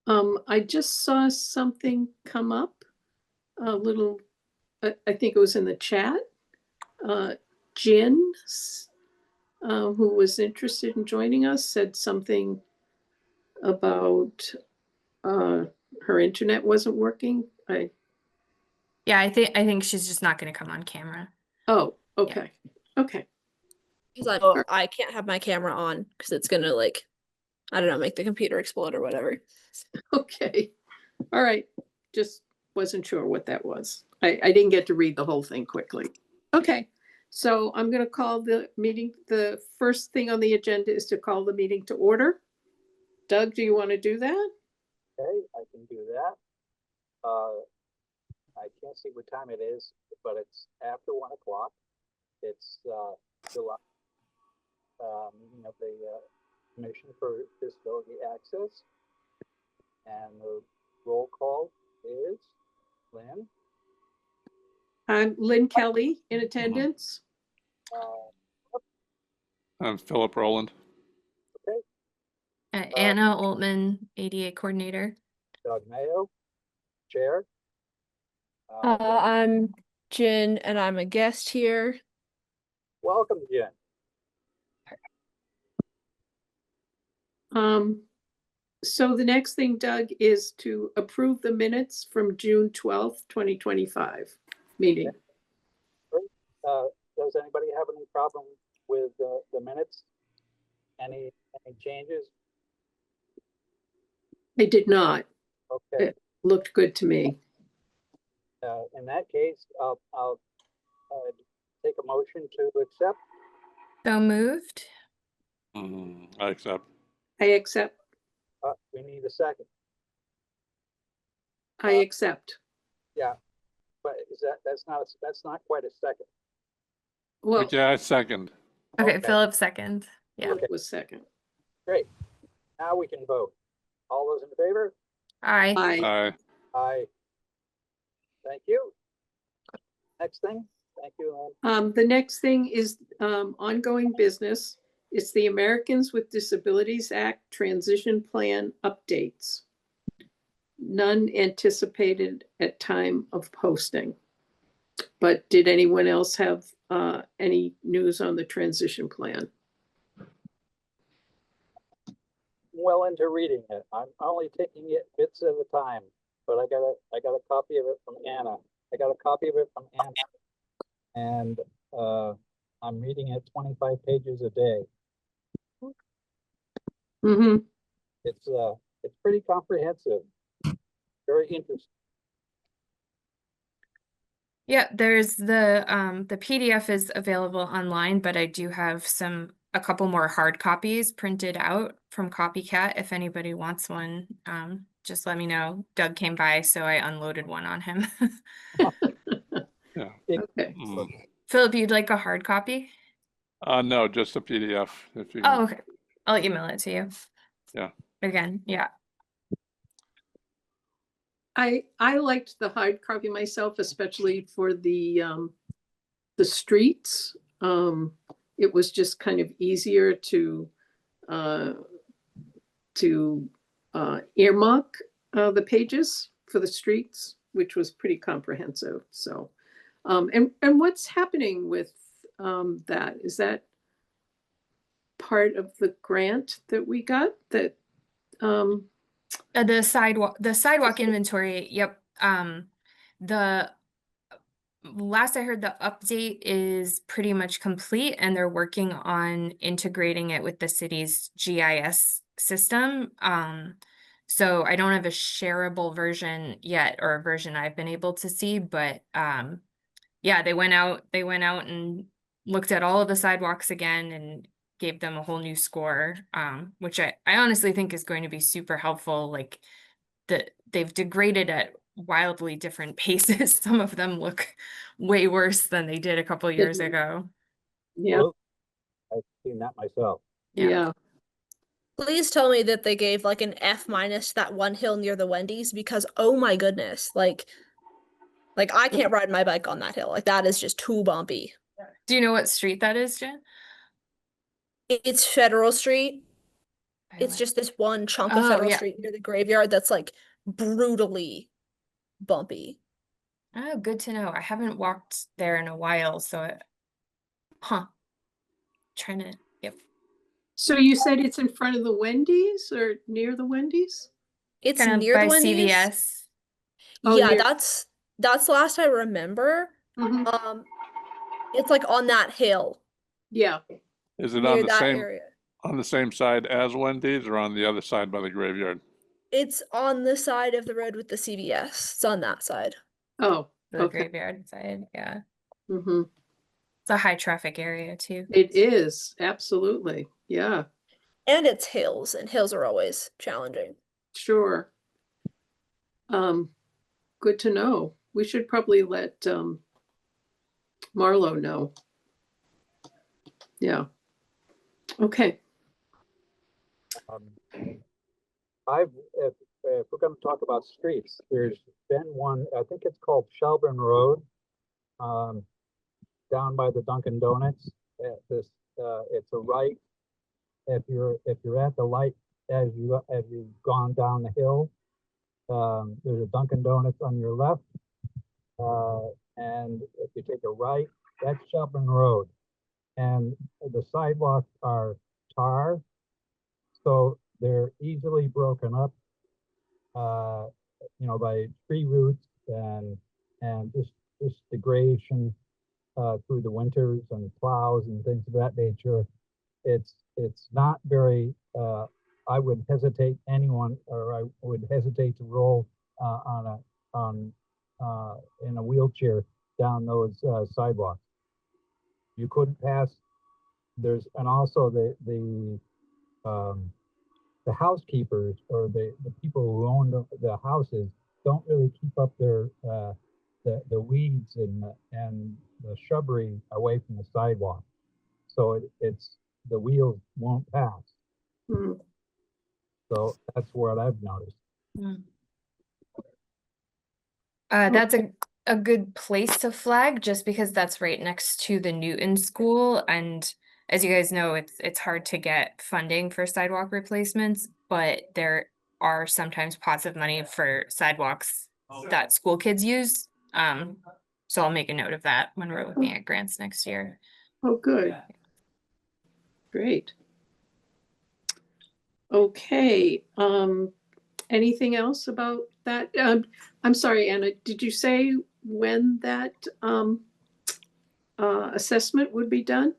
I just saw something come up, a little, I think it was in the chat. Jin, who was interested in joining us, said something about her internet wasn't working. Yeah, I think she's just not going to come on camera. Oh, okay. Okay. Because I know I can't have my camera on because it's gonna like, I don't know, make the computer explode or whatever. Okay. All right. Just wasn't sure what that was. I didn't get to read the whole thing quickly. Okay. So I'm going to call the meeting. The first thing on the agenda is to call the meeting to order. Doug, do you want to do that? Okay, I can do that. I can't see what time it is, but it's after 1 o'clock. It's July meeting of the Commission for Disability Access. And the roll call is Lynn. I'm Lynn Kelly in attendance. I'm Philip Rowland. Okay. Anna Altman, ADA coordinator. Doug Mayo, Chair. I'm Jen and I'm a guest here. Welcome, Jen. So the next thing, Doug, is to approve the minutes from June 12th, 2025 meeting. Does anybody have any problem with the minutes? Any changes? I did not. Okay. It looked good to me. In that case, I'll take a motion to accept. So moved. I accept. I accept. We need a second. I accept. Yeah, but that's not quite a second. Well, Yeah, I second. Okay, Okay. Philip second. Yeah. it was second. Great. Now we can vote. All those in favor? Aye. Aye. Aye. Thank you. Next thing. Thank you. The next thing is ongoing business. It's the Americans with Disabilities Act Transition Plan updates. None anticipated at time of posting. But did anyone else have any news on the transition plan? Well into reading it. I'm only taking it bits at a time, but I got a copy of it from Anna. And I'm reading it 25 pages a day. Mm-hmm. It's pretty comprehensive. Very interesting. Yeah, there's the PDF is available online, but I do have a couple more hard copies printed out from Copycat. If anybody wants one, just let me know. Doug came by, so I unloaded one on him. Yeah. Okay. Philip, you'd like a hard copy? No, just a PDF. If you Oh, okay. I'll email it to you. Yeah. Again, yeah. I liked the hard copy myself, especially for the streets. It was just kind of easier to earmark the pages for the streets, which was pretty comprehensive. So, and what's happening with that? Is that part of the grant that we got? That The sidewalk inventory. Yep. The last I heard, the update is pretty much complete, and they're working on integrating it with the city's GIS system. So I don't have a shareable version yet, or a version I've been able to see, but yeah, they went out and looked at all of the sidewalks again and gave them a whole new score, which I honestly think is going to be super helpful. Like they've degraded at wildly different paces. Some of them look way worse than they did a couple years ago. yeah, Well, I've seen that myself. yeah. Please tell me that they gave like an F- that one hill near the Wendy's, because oh my goodness, like I can't ride my bike on that hill. Like that is just too bumpy. Do you know what street that is, Jen? It's Federal Street. It's just this one chunk of Oh, Federal yeah. Street near the graveyard that's like brutally bumpy. Oh, good to know. I haven't walked there in a while, so trying to, yep. So you said it's in front of the Wendy's or near the Wendy's? It's Kind of near by the Wendy's. CVS. Oh, Yeah, near- that's the last I remember. Mhm. It's like on that hill Yeah, Is it near on the that same, area. on the same side as Wendy's or on the other side by the graveyard? It's on the side of the road with the CVS. It's on that side. oh, The okay. graveyard side, yeah. Hmm. It's a high traffic area too. It is, absolutely, yeah, And it's hills, and hills are always challenging. sure. Good to know. We should probably let Marlo know. Yeah. Okay. If we're gonna talk about streets, there's been one, I think it's called Shelburne Road, down by the Dunkin' Donuts. It's a right. If you're at the light as you've gone down the hill, there's a Dunkin' Donuts on your left. And if you take a right, that's Shelburne Road. And the sidewalks are tar, so they're easily broken up, by tree roots and just degradation through the winters and plows and things of that nature. It's not very. I would hesitate to roll in a wheelchair down those sidewalks. You couldn't pass. And also the housekeepers or the people who own the houses don't really keep up their the weeds and the shrubbery away from the sidewalk, so it's the wheels won't pass. Mm. So that's what I've noticed. That's a good place to flag just because that's right next to the Newton School. And as you guys know, it's hard to get funding for sidewalk replacements, but there are sometimes pots of money for sidewalks that school kids use. So I'll make a note of that when we're looking at grants next year. Oh, good. Great. Okay, anything else about that? I'm sorry, Anna, did you say when that assessment would be done?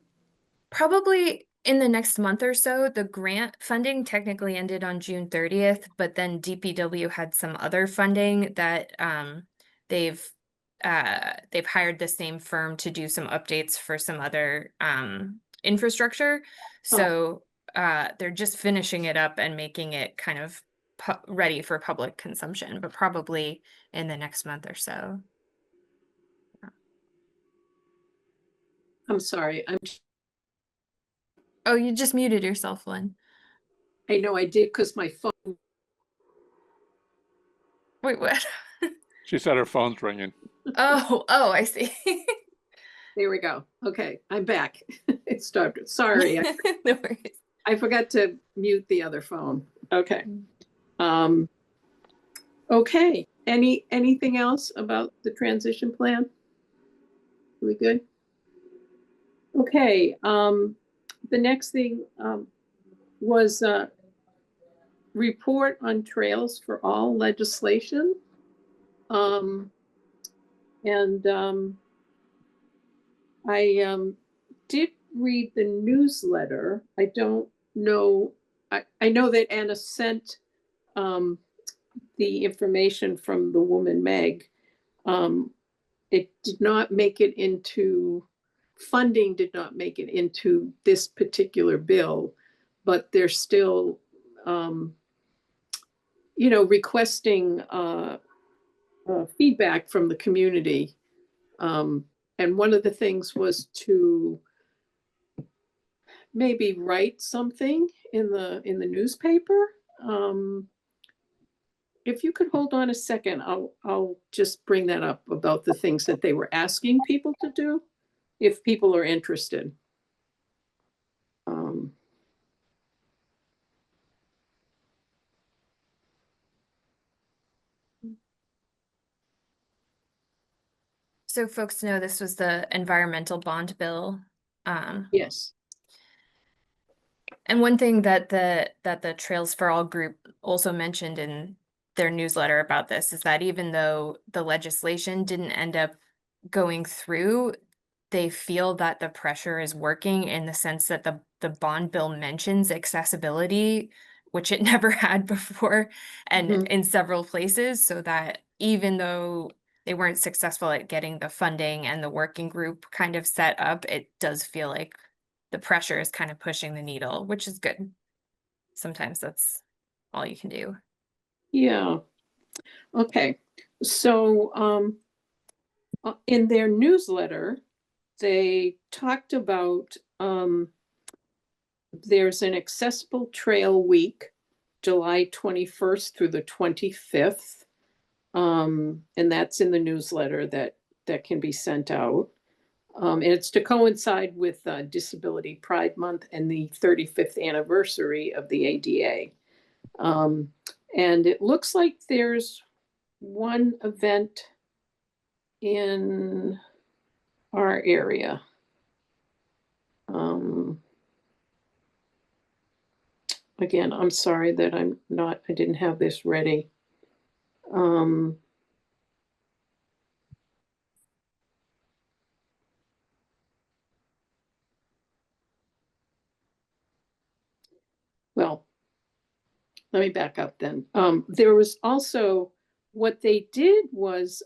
Probably in the next month or so. The grant funding technically ended on June 30th, but then DPW had some other funding that they've hired the same firm to do some updates for some other infrastructure. So they're just finishing it up and making it kind of ready for public consumption, but probably in the next month or so. I'm sorry, Oh, you just muted yourself, Lynn. I know I did because my phone, Wait, what? She said her phone's ringing. Oh, I see. there we go. Okay, I'm back. It started, sorry. No worries. I forgot to mute the other phone. Okay. Okay, anything else about the transition plan? We good? Okay, the next thing was report on Trails for All legislation. I did read the newsletter. I don't know, I know that Anna sent the information from the Woman Meg. It did not make it into, funding did not make it into this particular bill, but they're still, requesting feedback from the community. And one of the things was to maybe write something in the newspaper. If you could hold on a second, I'll just bring that up about the things that they were asking people to do, if people are interested. So folks know this was the environmental bond bill. Yes. And one thing that the Trails for All group also mentioned in their newsletter about this is that even though the legislation didn't end up going through, they feel that the pressure is working in the sense that the bond bill mentions accessibility, which it never had before, and Mhm. in several places, so that even though they weren't successful at getting the funding and the working group kind of set up, it does feel like the pressure is kind of pushing the needle, which is good. Sometimes that's all you can do. Yeah. Okay. So in their newsletter, they talked about there's an accessible trail week, July 21st through the 25th. And that's in the newsletter that can be sent out. And it's to coincide with Disability Pride Month and the 35th anniversary of the ADA. And it looks like there's one event in our area. Again, I'm sorry that I didn't have this ready. Well, let me back up then. There was also, what they did was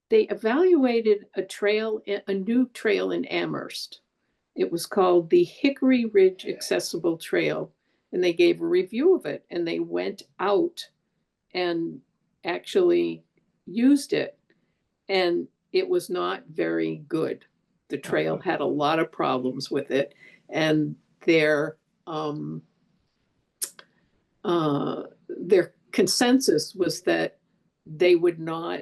they evaluated a new trail in Amherst. It was called the Hickory Ridge Accessible Trail, and they gave a review of it, and they went out and actually used it, and it was not very good. The trail had a lot of problems with it, and their consensus was that they would not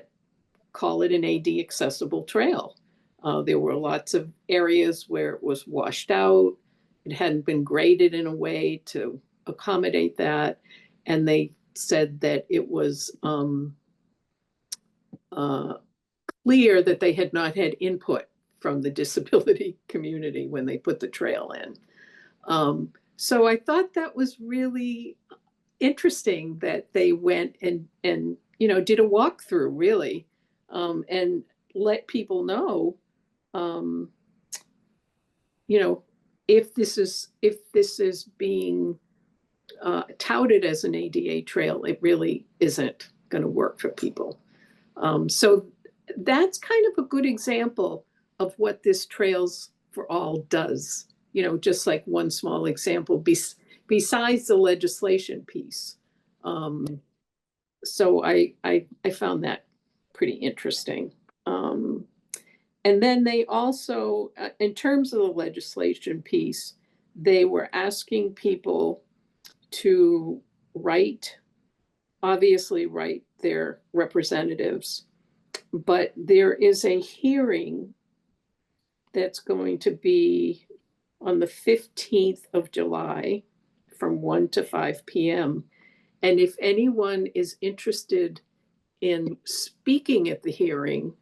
call it an AD accessible trail. There were lots of areas where it was washed out. It hadn't been graded in a way to accommodate that. And they said that it was clear that they had not had input from the disability community when they put the trail in. So I thought that was really interesting that they went and did a walkthrough really, and let people know, if this is being touted as an ADA trail, it really isn't going to work for people. So that's kind of a good example of what this Trails for All does. Just like one small example besides the legislation piece. So I found that pretty interesting. And then they also, in terms of the legislation piece, they were asking people to obviously write their representatives, but there is a hearing that's going to be on the 15th of July from 1 to 5 p.m. And if anyone is interested in speaking at the hearing,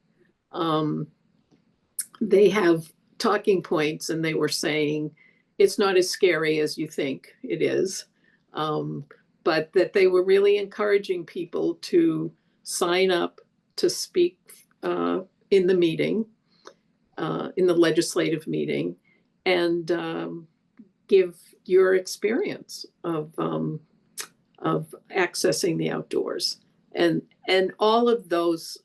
they have talking points, and they were saying it's not as scary as you think it is, but that they were really encouraging people to sign up to speak in the meeting, in the legislative meeting, and give your experience of accessing the outdoors. And all of those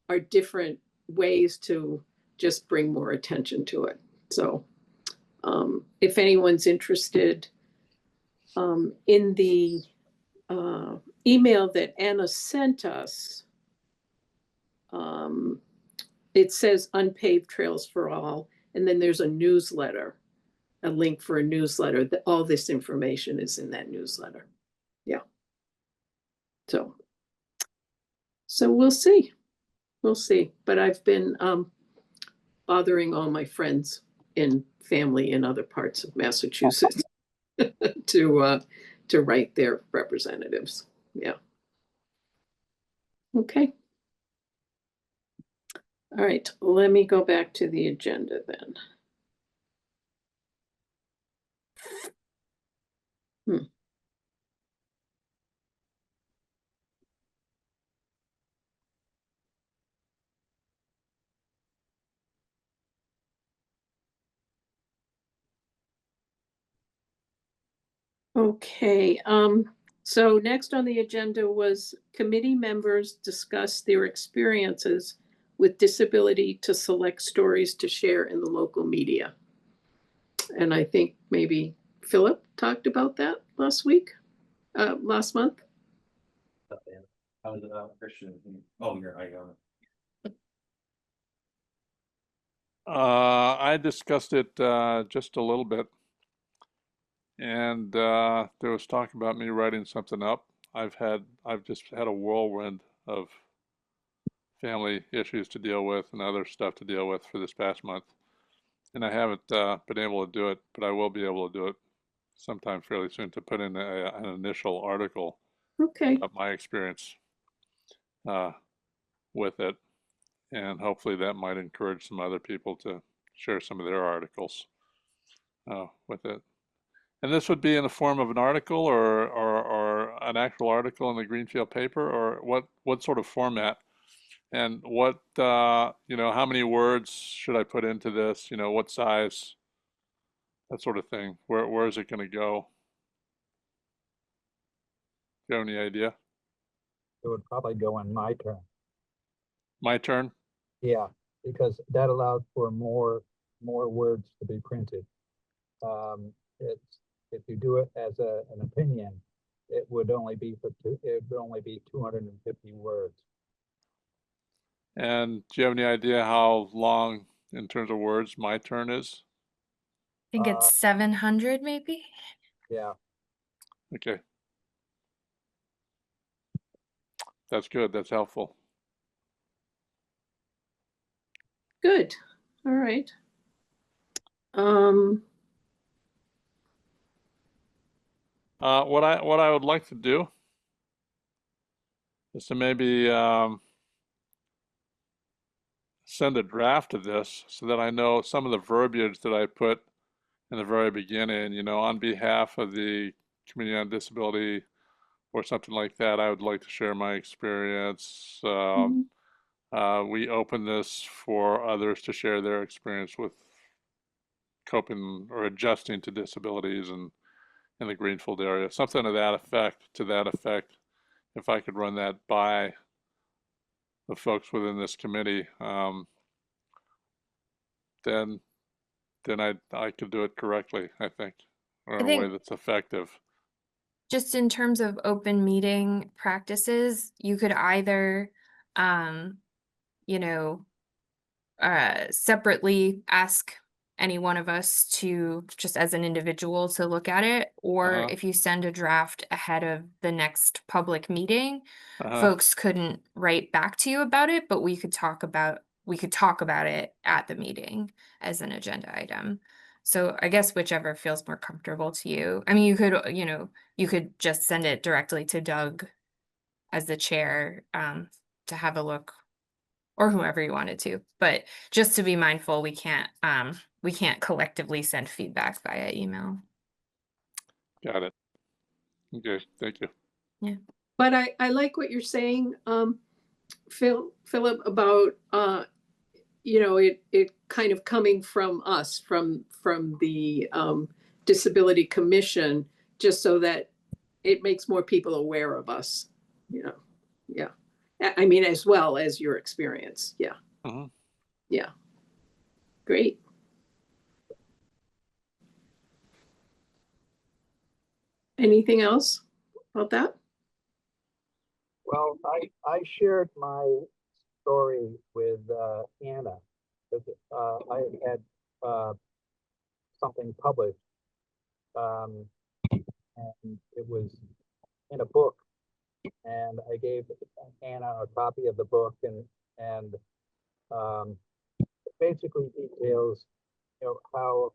are different ways to just bring more attention to it. So if anyone's interested, in the email that Anna sent us, it says Unpaved Trails for All, and then there's a newsletter, a link for a newsletter. That all this information is in that newsletter. Yeah. So we'll see. We'll see. But I've been bothering all my friends and family in other parts of Massachusetts to write their representatives. Yeah. Okay. All right, let me go back to the agenda then. Okay, so next on the agenda was committee members discuss their experiences with disability to select stories to share in the local media. And I think maybe Philip talked about that last month. I was Christian. Oh, you're I discussed it just a little bit, and there was talk about me writing something up. I've just had a whirlwind of family issues to deal with and other stuff to deal with for this past month, and I haven't been able to do it, but I will be able to do it sometime fairly soon to put in an initial article Okay, of my experience with it, and hopefully that might encourage some other people to share some of their articles with it. And this would be in the form of an article or an actual article in the Greenfield paper, or what sort of format? And what, how many words should I put into this? What size? That sort of thing. Where is it going to go? Do you have any idea? It would probably go in my turn. My turn? Yeah, because that allowed for more words to be printed. It's, if you do it as an opinion, it would only be 250 words. And do you have any idea how long in terms of words my turn is? I think it's 700 maybe. Yeah, Okay. That's good. That's helpful. good. All right. What I would like to do is to maybe send a draft of this so that I know some of the verbiage that I put in the very beginning, on behalf of the Committee on Disability or something like that. I would like to share my experience. We open this for others to share their experience with coping or adjusting to disabilities in the Greenfield area, something to that effect. If I could run that by the folks within this committee, then I could do it correctly, I think, or in a way think- that's effective. Just in terms of open meeting practices, you could either, you know, separately ask any one of us to, just as an individual, to look at it, or Uh-huh. if you send a draft ahead of the next public meeting, Uh-huh. folks couldn't write back to you about it, but we could talk about it at the meeting as an agenda item. So I guess whichever feels more comfortable to you. I mean, you could just send it directly to Doug as the chair, to have a look, or whoever you wanted to, but just to be mindful, we can't collectively send feedback via email. Got it. Okay, thank you. But I like what you're saying, Philip, about, it kind of coming from us, from the Disability Commission, just so that it makes more people aware of us, yeah. I mean, as well as your experience, yeah. Mhm. Yeah. Great. Anything else about that? well, I shared my story with Anna, because I had something published, and it was in a book, and I gave Anna a copy of the book, and it basically details, how,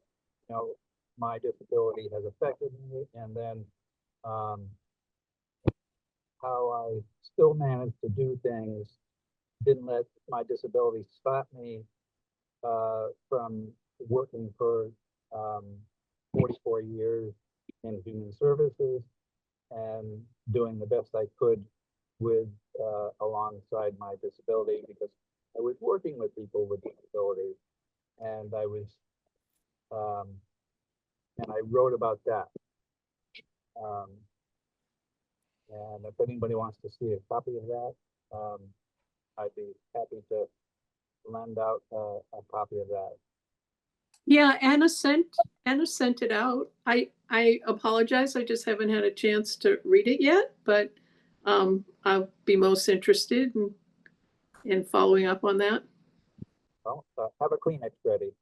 my disability has affected me, and then how I still managed to do things, didn't let my disability stop me from working for 44 years in human services and doing the best I could with alongside my disability, because I was working with people with disabilities, and I was and I wrote about that. And if anybody wants to see a copy of that, I'd be happy to lend out a copy of that. Yeah, Anna sent it out. I apologize. I just haven't had a chance to read it yet, but I'll be most interested in following up on that. Well, have a Kleenex ready.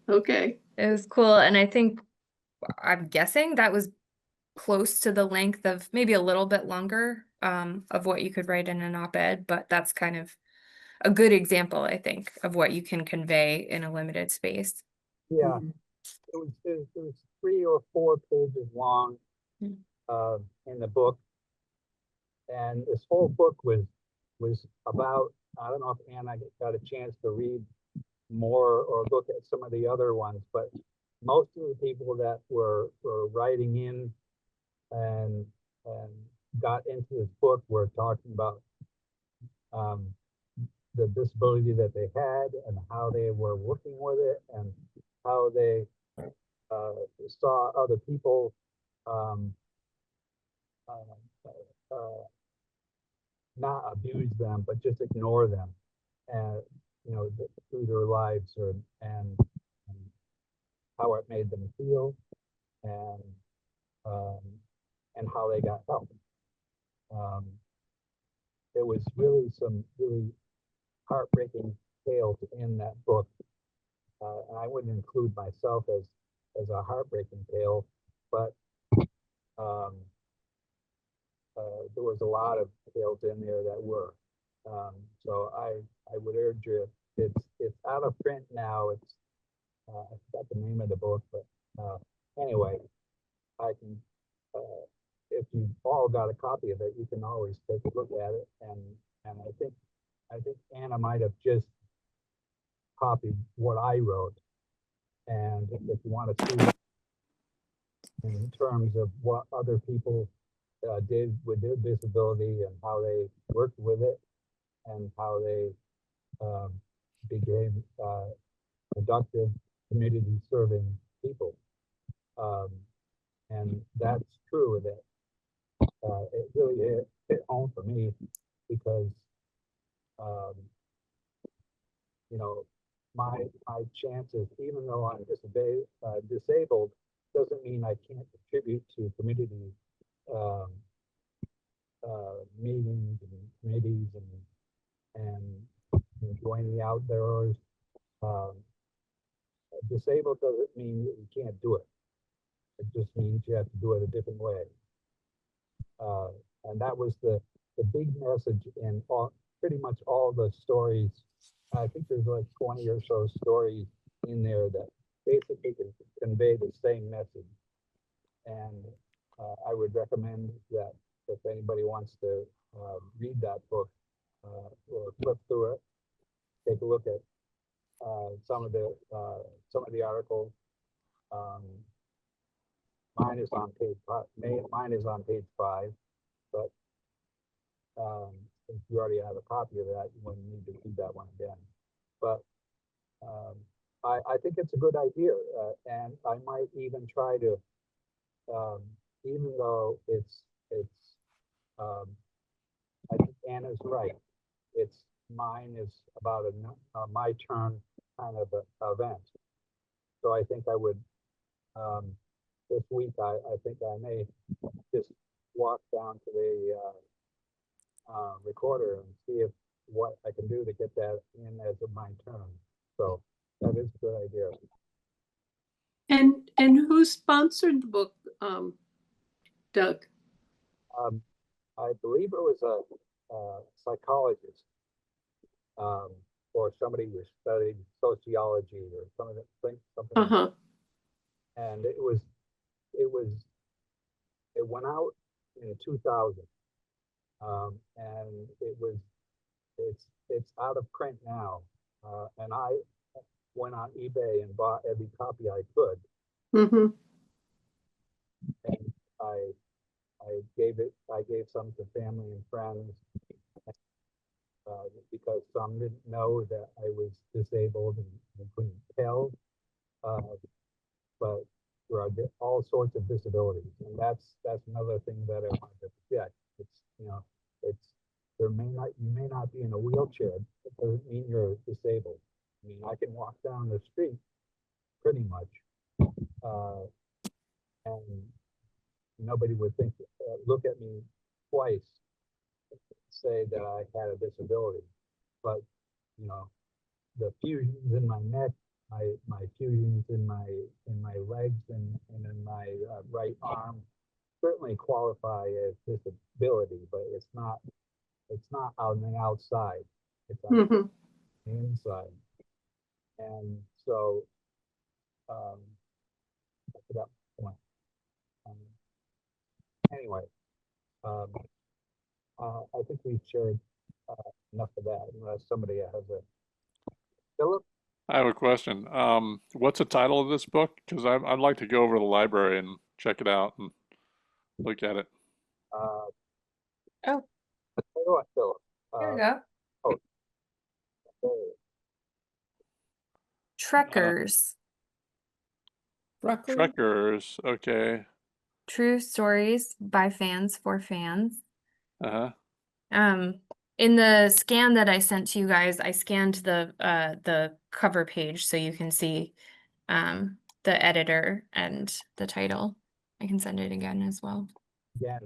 Okay. It was cool, and I think I'm guessing that was close to the length of maybe a little bit longer of what you could write in an op-ed, but that's kind of a good example, I think, of what you can convey in a limited space. Yeah, it was 3 or 4 pages long Mm. in the book, and this whole book was about, I don't know if Anna got a chance to read more or look at some of the other ones, but most of the people that were writing in and got into this book were talking about the disability that they had and how they were working with it and how they saw other people not abuse them, but just ignore them, and you know, through their lives, or and how it made them feel, and how they got help. There was really some really heartbreaking tales in that book, and I wouldn't include myself as a heartbreaking tale, but there was a lot of tales in there that were. So I would urge you. It's out of print now. It's I forgot the name of the book, but anyway, I can. If you all got a copy of it, you can always take a look at it, and I think Anna might have just copied what I wrote, and if you want to see in terms of what other people did with their disability and how they worked with it and how they became productive, community serving people. And that's true of it. It really hit home for me because, you know, my chances, even though I'm disabled, doesn't mean I can't contribute to community meetings and committees and join the outdoors. Disabled doesn't mean that you can't do it. It just means you have to do it a different way. And that was the big message in pretty much all the stories. I think there's like 20 or so stories in there that basically can convey the same message. And I would recommend that if anybody wants to read that book or flip through it, take a look at some of the articles. Mine is on page 5. Mine is on page 5, but if you already have a copy of that, you wouldn't need to read that one again. But I think it's a good idea, and I might even try to, even though I think Anna's right. Mine is about a my turn kind of event. So I think I would, this week, I think I may just walk down to the recorder and see what I can do to get that in as a my turn. So that is a good idea. And who sponsored the book, Doug? I believe it was a psychologist, or somebody who studied sociology or something. Uh-huh. And it went out in 2000. And it's out of print now. And I went on eBay and bought every copy I could. Mm-hmm. And I gave some to family and friends, because some didn't know that I was disabled and couldn't tell. But there are all sorts of disabilities, and that's another thing that I wanted to project. It's, you may not be in a wheelchair. It doesn't mean you're disabled. I mean, I can walk down the street pretty much, and nobody would look at me twice, say that I had a disability. But the fusions in my neck, my fusions in my legs and in my right arm certainly qualify as disability, but it's not on the outside. It's on Mm-hmm. the inside. And so I forgot my point. Anyway, I think we've shared enough of that, unless somebody has a Philip. I have a question. What's the title of this book? Because I'd like to go over to the library and check it out and look at it. Oh, Tell you what, Philip. here we go. Okay. Trekkers, Trekkers. Okay. true stories by fans for fans. Uh-huh. In the scan that I sent to you guys, I scanned the cover page so you can see the editor and the title. I can send it again as well. Again,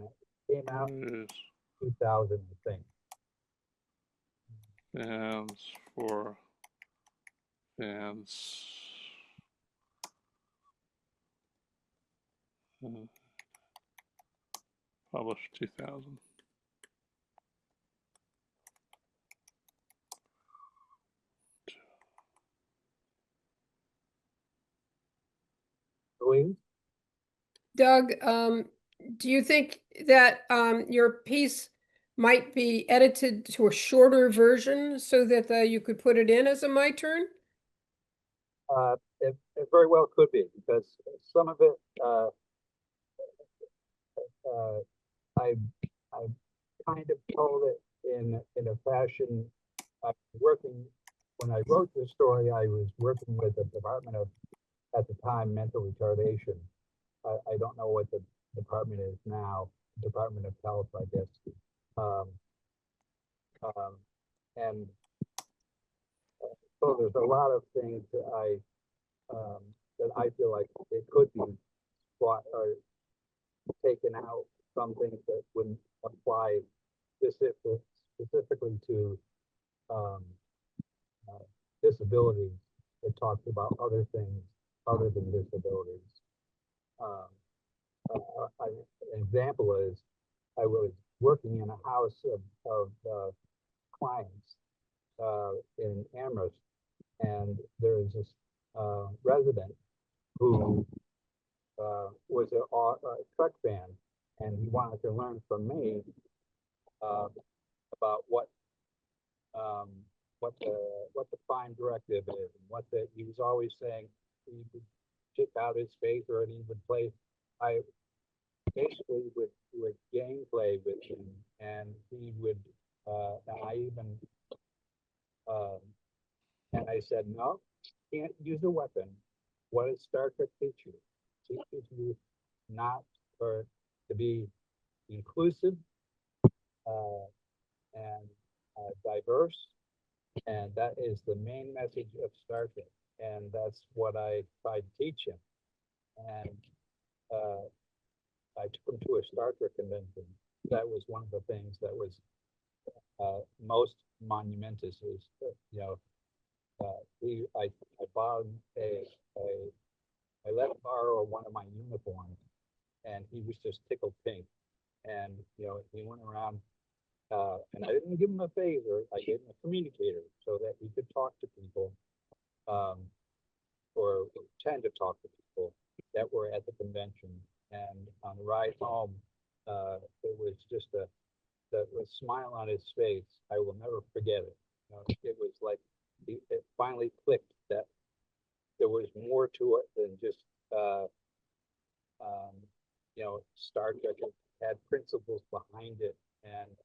it came out in Trekkers, 2000, I think. Fans for fans. Published 2000. Louise? Doug, do you think that your piece might be edited to a shorter version so that you could put it in as a My Turn? It very well could be, because some of it I kind of told it in a fashion. When I wrote this story, I was working with the Department of, at the time, mental retardation. I don't know what the department is now, Department of Health, I guess. And so there's a lot of things that I feel like it could be taken out, some things that wouldn't apply specifically to disabilities. It talks about other things other than disabilities. An example is, I was working in a house of clients in Amherst, and there's this resident who was a truck fan, and he wanted to learn from me about what the fine directive is, and he was always saying he would kick out his face, or he would play. I basically would gameplay with him, and he would, and I said, no, can't use a weapon. What does Star Trek teach you? It teaches you not to be inclusive and diverse, and that is the main message of Star Trek, and that's what I tried to teach him. And I took him to a Star Trek convention. That was one of the things that was most monumentous. Is I bought I let him borrow one of my uniforms, and he was just tickled pink. And he went around, and I didn't give him a phaser. I gave him a communicator so that he could talk to people, or tend to talk to people that were at the convention. And on the ride home, it was just the smile on his face. I will never forget it. It was like it finally clicked that there was more to it than just Star Trek had principles behind it, and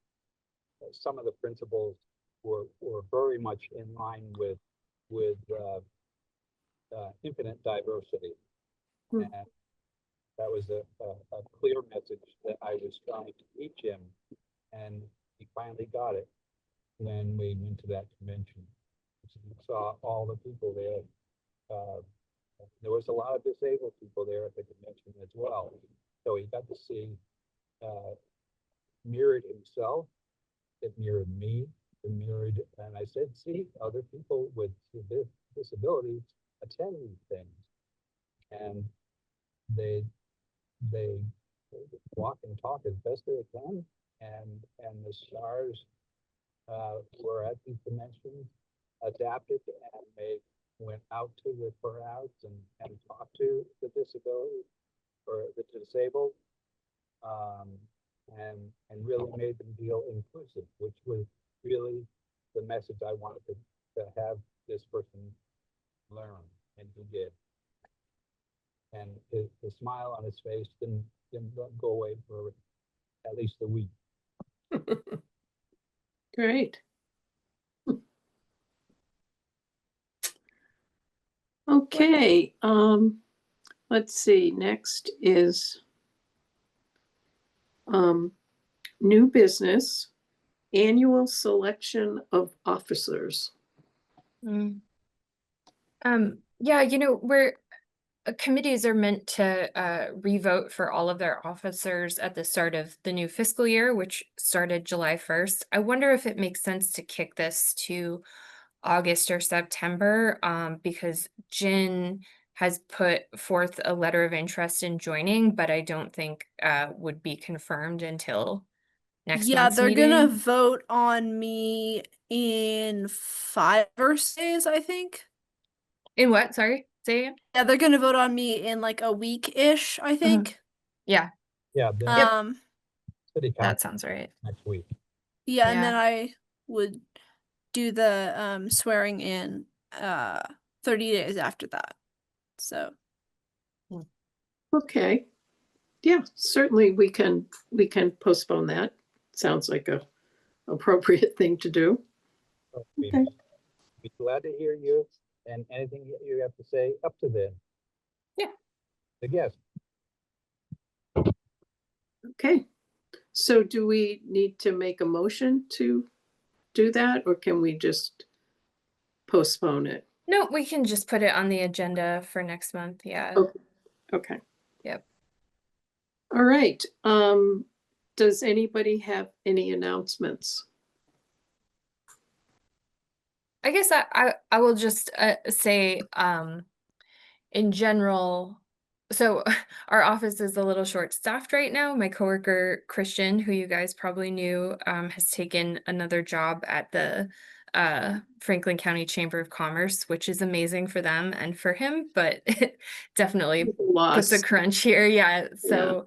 some of the principles were very much in line with infinite diversity. Hmm. And that was a clear message that I was trying to teach him, and he finally got it when we went to that convention. We saw all the people there. There was a lot of disabled people there at the convention as well. So he got to see mirrored himself, it mirrored me, it mirrored, and I said, see, other people with disabilities attend these things. And they walk and talk as best they can, and the stars were at these conventions, adapted, and they went out to the crowds and talked to the disability or the disabled, and really made them feel inclusive, which was really the message I wanted to have this person learn, and he did. And the smile on his face didn't go away for at least a week. Great. Okay, let's see, next is new business, annual selection of officers. Yeah, committees are meant to revote for all of their officers at the start of the new fiscal year, which started July 1st. I wonder if it makes sense to kick this to August or September, because Jen has put forth a letter of interest in joining, but I don't think would be confirmed until next Yeah, month's they're gonna meeting. vote on me in 5 days, I think. In what? Sorry, say again? Yeah, they're gonna vote on me in like a week-ish, I think. Yeah, Yeah, the Yep. city that council sounds right. next week. Yeah, and then Yeah. I would do the swearing in 30 days after that. So Okay, yeah, certainly we can postpone that. Sounds like a appropriate thing to do. Okay. Be glad to hear you and anything you have to say up to then. Yeah. The guest. Okay, so do we need to make a motion to do that, or can we just postpone it? No, we can just put it on the agenda for next month. Yeah. Okay. Okay. Yep. All right. Does anybody have any announcements? I guess I will just say in general, so our office is a little short staffed right now. My coworker Christian, who you guys probably knew, has taken another job at the Franklin County Chamber of Commerce, which is amazing for them and for him, but it definitely puts a Loss. crunch here. Yeah. So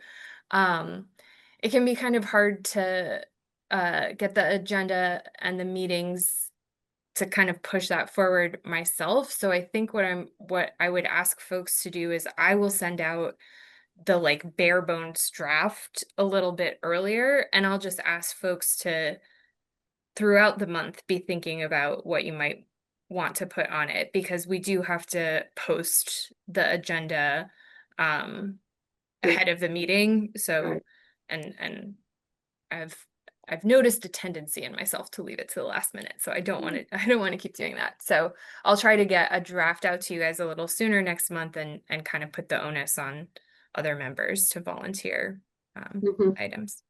it can be kind of hard to get the agenda and the meetings to kind of push that forward myself. So I think what I would ask folks to do is I will send out the like bare bones draft a little bit earlier, and I'll just ask folks to throughout the month be thinking about what you might want to put on it, because we do have to post the agenda ahead of the meeting. So and I've noticed a tendency in myself to leave it to the last minute. So I don't want to keep doing that. So I'll try to get a draft out to you guys a little sooner next month and kind of put the onus on other members to volunteer items.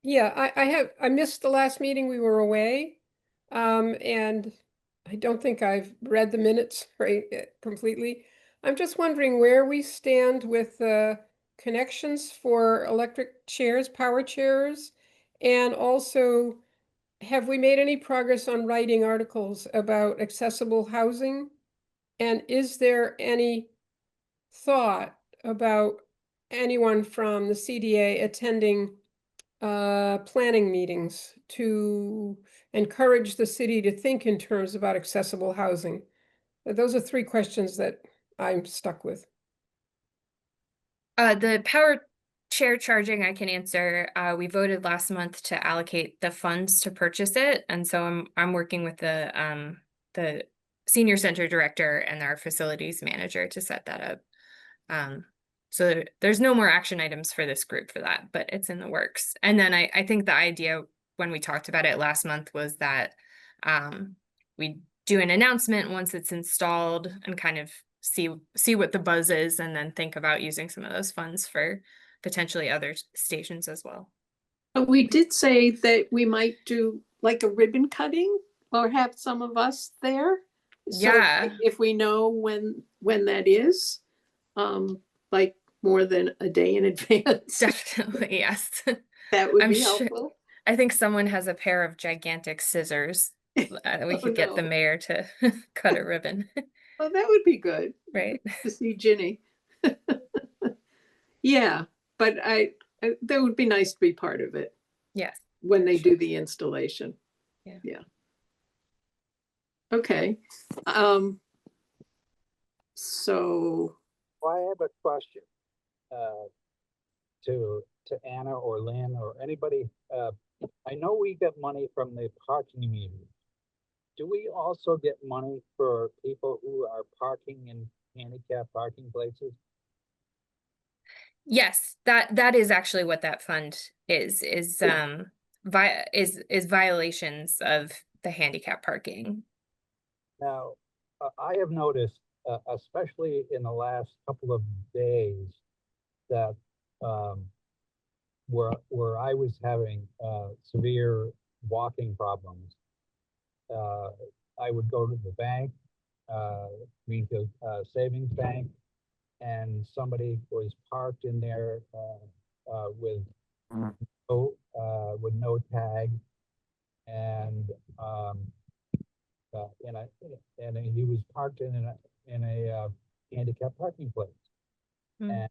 Yeah, I missed the last meeting. We were away. And I don't think I've read the minutes completely. I'm just wondering where we stand with the connections for electric chairs, power chairs, and also have we made any progress on writing articles about accessible housing? And is there any thought about anyone from the CDA attending planning meetings to encourage the city to think in terms about accessible housing? Those are three questions that I'm stuck with. The power chair charging I can answer. We voted last month to allocate the funds to purchase it, and so I'm working with the senior center director and our facilities manager to set that up. So there's no more action items for this group for that, but it's in the works. And then I think the idea when we talked about it last month was that we do an announcement once it's installed and kind of see what the buzz is, and then think about using some of those funds for potentially other stations as well. We did say that we might do like a ribbon cutting or have some of us there. So Yeah. if we know when that is, like more than a day in advance, Definitely, yes. that would I'm be sure- helpful. I think someone has a pair of gigantic scissors. We Oh, could get the no. mayor to cut a ribbon, Well, that would be good right? to see Ginny. Yeah, but that would be nice to be part of it Yes. when they do the installation. Yeah. Okay. So, Well, I have a question to Anna or Lynn or anybody. I know we get money from the parking meters. Do we also get money for people who are parking in handicap parking places? Yes, that is actually what that fund is violations of the handicap parking. Now, I have noticed, especially in the last couple of days, that where I was having severe walking problems, I would go to the bank, Greenfield Savings Bank, and somebody was parked in there with no tag, and he was parked in a handicap parking place. Mm. And I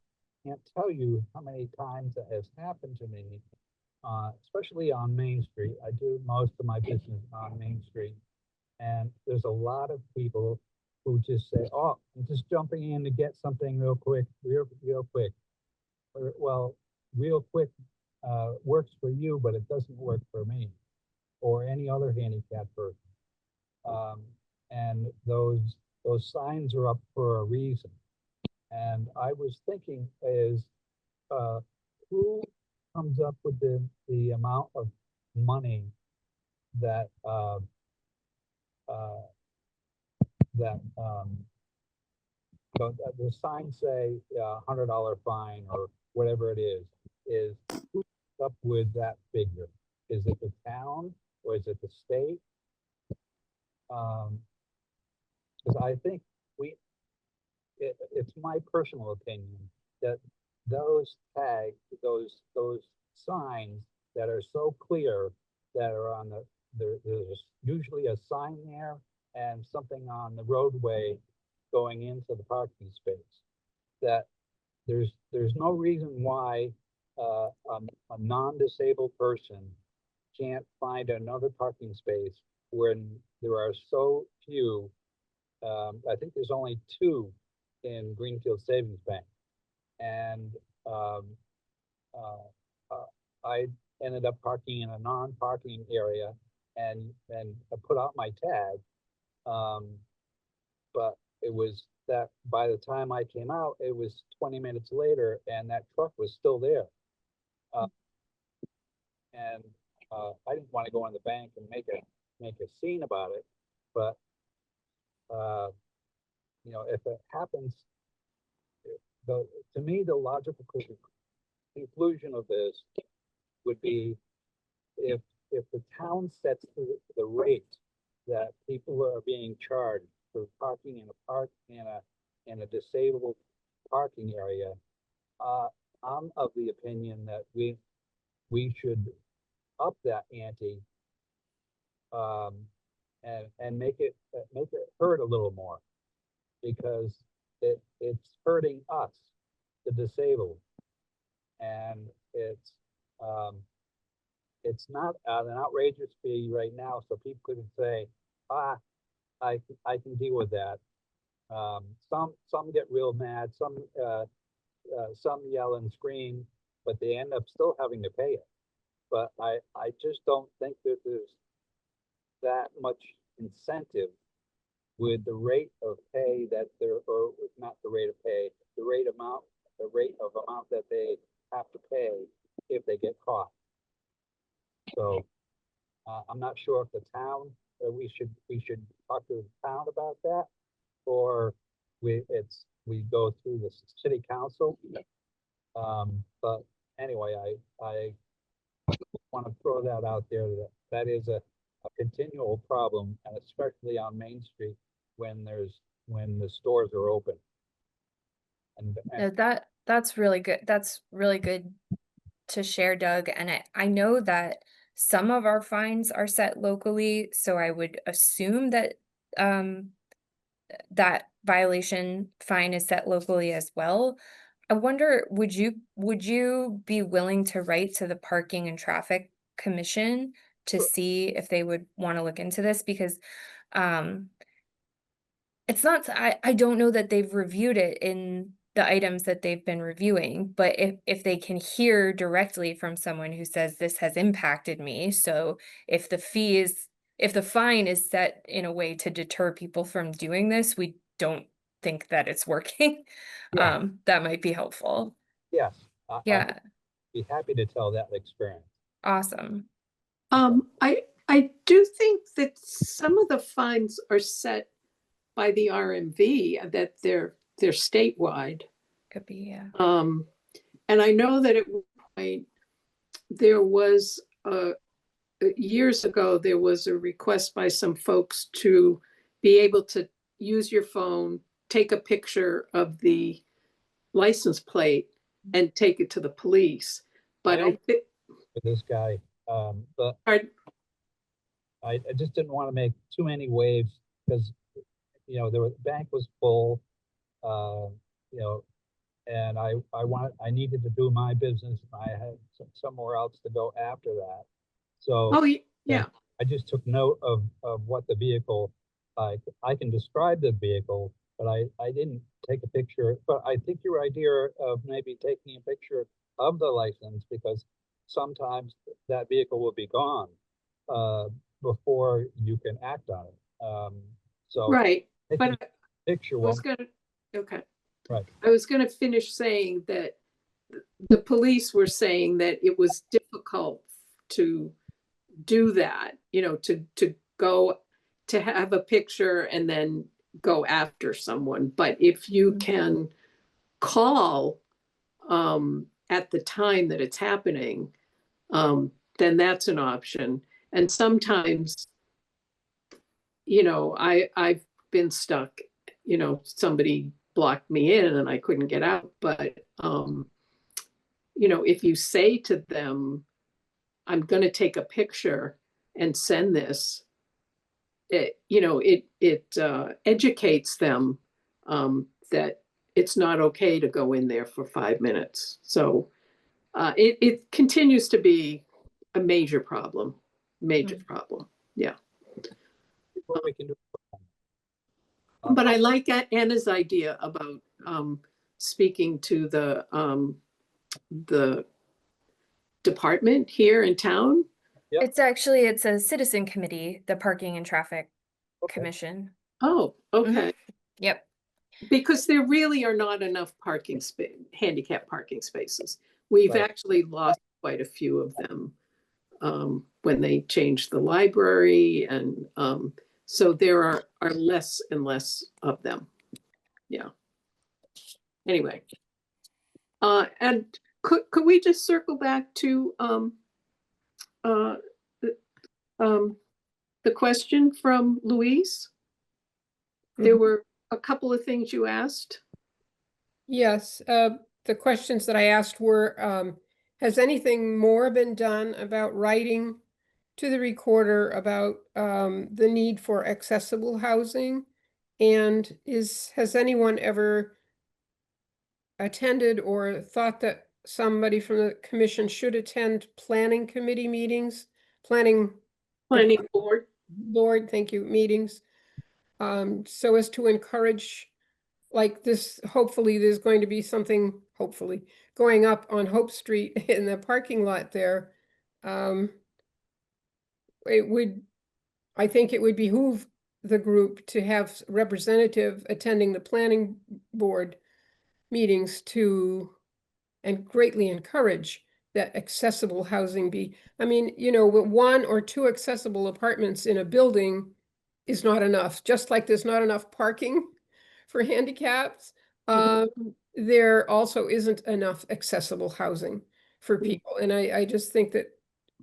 can't tell you how many times that has happened to me, especially on Main Street. I do most of my business on Main Street, and there's a lot of people who just say, "Oh, I'm just jumping in to get something real quick, real quick." Well, real quick works for you, but it doesn't work for me or any other handicapped person. And those signs are up for a reason. And I was thinking is, who comes up with the amount of money that the signs say $100 fine or whatever it is who comes up with that figure? Is it the town or is it the state? Because I think it's my personal opinion that those tags, those signs that are so clear that are on there's usually a sign there and something on the roadway going into the parking space, that there's no reason why a non-disabled person can't find another parking space when there are so few. I think there's only 2 in Greenfield Savings Bank, and I ended up parking in a non-parking area and I put out my tag, but it was that by the time I came out, it was 20 minutes later, and that truck was still there. And I didn't want to go in the bank and make a scene about it, but if it happens, to me, the logical conclusion of this would be if the town sets the rate that people are being charged for parking in a disabled parking area, I'm of the opinion that we should up that ante and make it hurt a little more, because it's hurting us, the disabled. and it's not an outrageous fee right now, so people could say, I can deal with that. Some get real mad, some yell and scream, but they end up still having to pay it. But I just don't think that there's that much incentive with the rate of pay that they're, or not the rate of pay, the rate of amount that they have to pay if they get caught. So I'm not sure if the town, we should talk to the town about that, or we go through the city council. But anyway, I want to throw that out there, that is a continual problem, and especially on Main Street when the stores are open. And That's really good. That's really good to share, Doug. And I know that some of our fines are set locally, so I would assume that that violation fine is set locally as well. I wonder, would you be willing to write to the Parking and Traffic Commission to see if they would want to look into this? Because it's not, I don't know that they've reviewed it in the items that they've been reviewing, but if they can hear directly from someone who says this has impacted me, so if the fine is set in a way to deter people from doing this, we don't think that it's working. Yeah. That might be helpful. yes, I'd Yeah, be happy to tell that experience. awesome. I do think that some of the fines are set by the RMV, that they're statewide. Could be, yeah. And I know that at one point there was years ago, there was a request by some folks to be able to use your phone, take a picture of the license plate and take it to the police. But I think For this guy, but Pardon? I just didn't want to make too many waves, because the bank was full, and I needed to do my business. I had somewhere else to go after that. So Oh, yeah. I just took note of what the vehicle, I can describe the vehicle, but I didn't take a picture. But I think your idea of maybe taking a picture of the license, because sometimes that vehicle will be gone before you can act on it. So Right. taking But a picture I was won't, okay. right. I was going to finish saying that the police were saying that it was difficult to do that, to go to have a picture and then go after someone. But if you can call at the time that it's happening, then that's an option. And sometimes, I've been stuck, somebody blocked me in and I couldn't get out. But, if you say to them, I'm going to take a picture and send this, it educates them that it's not okay to go in there for 5 minutes. So it continues to be a major problem. Yeah. What we can do. But I like Anna's idea about speaking to the department here in town. Yep. It's a citizen committee, the Parking and Traffic Okay. Commission. Oh, okay. Yep. Because there really are not enough handicap parking spaces. We've Right. actually lost quite a few of them when they changed the library, and so there are less and less of them. Yeah. Anyway, and could we just circle back to the question from Louise? There were a couple of things you asked. Yes, the questions that I asked were, has anything more been done about writing to the recorder about the need for accessible housing? And has anyone ever attended or thought that somebody from the commission should attend planning committee meetings, planning Planning board. board, thank you, meetings. So as to encourage, like this, hopefully there's going to be something, hopefully, going up on Hope Street in the parking lot there. It would, I think it would behoove the group to have representative attending the planning board meetings to, and greatly encourage that accessible housing be, I mean, you know, with 1 or 2 accessible apartments in a building is not enough, just like there's not enough parking for handicaps. There also isn't enough accessible housing for people. And I just think that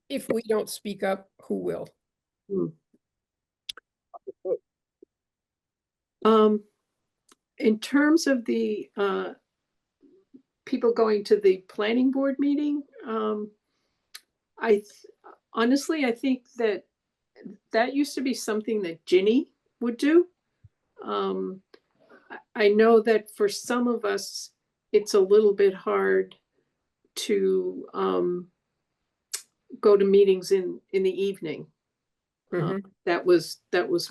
if we don't speak up, who will? In terms of the people going to the planning board meeting, honestly, I think that used to be something that Ginny would do. I know that for some of us, it's a little bit hard to go to meetings in the evening. That was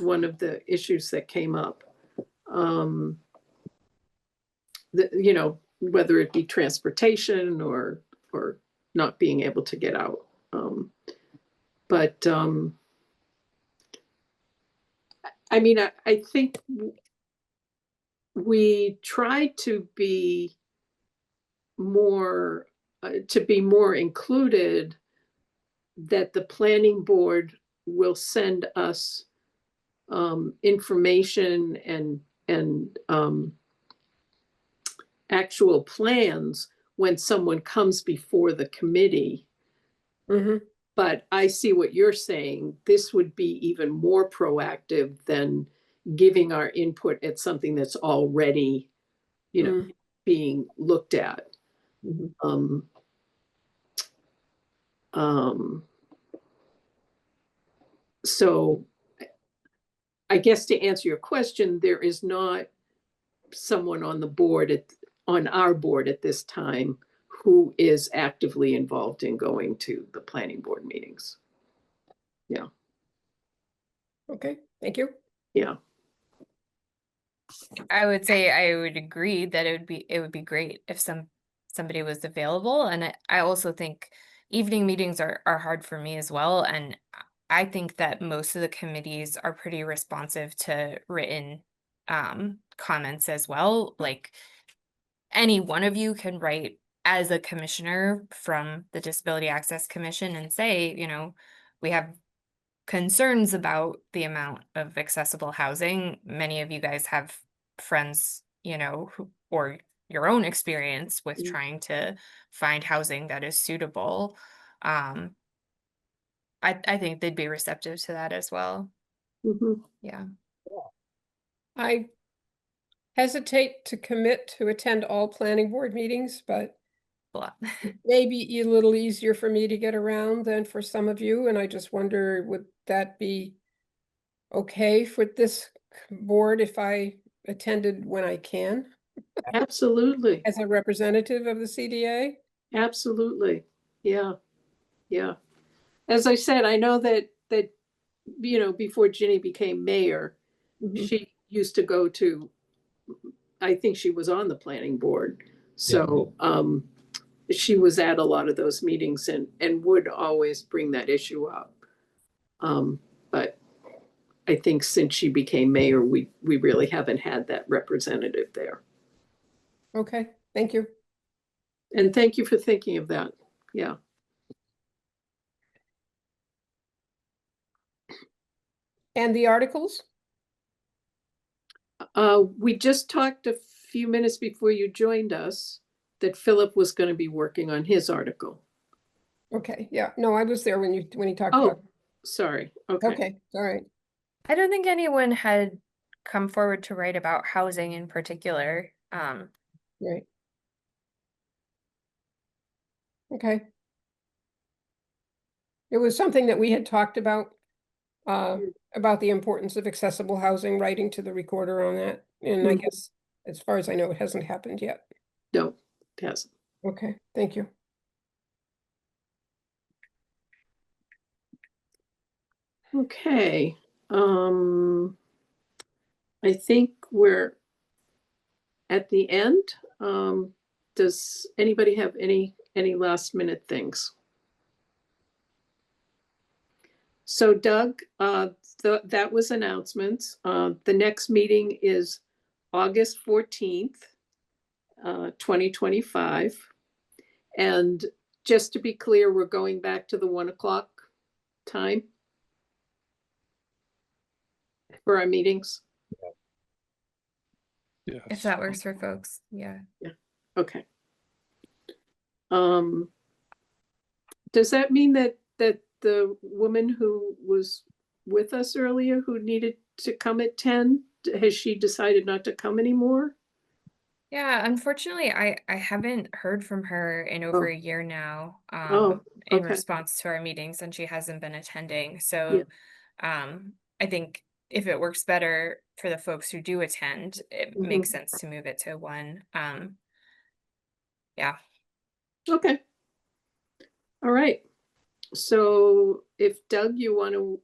one of the issues that came up. You know, whether it be transportation or not being able to get out. But I mean, I think we try to be more included, that the planning board will send us information and actual plans when someone comes before the committee. But I see what you're saying. This would be even more proactive than giving our input at something that's already, you know, being looked at. So I guess to answer your question, there is not someone on the board on our board at this time who is actively involved in going to the planning board meetings. Yeah. Okay, thank you. Yeah. I would say I would agree that it would be great if somebody was available. And I also think evening meetings are hard for me as well. And I think that most of the committees are pretty responsive to written comments as well. Like any one of you can write as a commissioner from the Disability Access Commission and say, you know, we have concerns about the amount of accessible housing. Many of you guys have friends, you know, or your own experience with trying to find housing that is suitable. I think they'd be receptive to that as well. Yeah. I hesitate to commit to attend all planning board meetings, but maybe a little easier for me to get around than for some of you. And I just wonder, would that be okay for this board if I attended when I can Absolutely. as a representative of the CDA? Absolutely. Yeah. Yeah. As I said, I know that, you know, before Ginny became mayor, she used to go to, I think she was on the planning board. So, she was at a lot of those meetings and would always bring that issue up. But I think since she became mayor, we really haven't had that representative there. Okay, thank you. And thank you for thinking of that. Yeah. And the articles? We just talked a few minutes before you joined us that Philip was going to be working on his article. Okay, yeah, no, I was there when you talked Oh, about. sorry. Okay. Okay, all right. I don't think anyone had come forward to write about housing in particular. Right. Okay. It was something that we had talked about the importance of accessible housing, writing to the recorder on that. And I guess, as far as I know, it hasn't happened yet. No, it hasn't. Okay, thank you. Okay, I think we're at the end. Does anybody have any last minute things? So Doug, that was announcements. The next meeting is August 14th, 2025. And just to be clear, we're going back to the 1 o'clock time for our meetings. If Yes. that works for folks, yeah. Okay. Does that mean that the woman who was with us earlier who needed to come at 10, has she decided not to come anymore? Yeah, unfortunately, I haven't heard from her in over Oh. a year now, Oh, in okay. response to our meetings, and she hasn't been attending. Yeah. So, I think if it works better for the folks who do attend, it Mhm. makes sense to move it to 1. Yeah. Okay. All right. So if Doug, you want to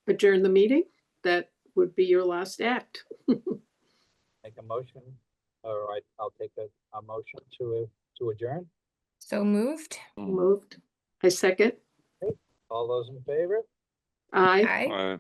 adjourn the meeting, that would be your last act. Make a motion, or I'll take a motion to adjourn. So moved. Moved. I second. All those in favor? Aye. Aye. Aye.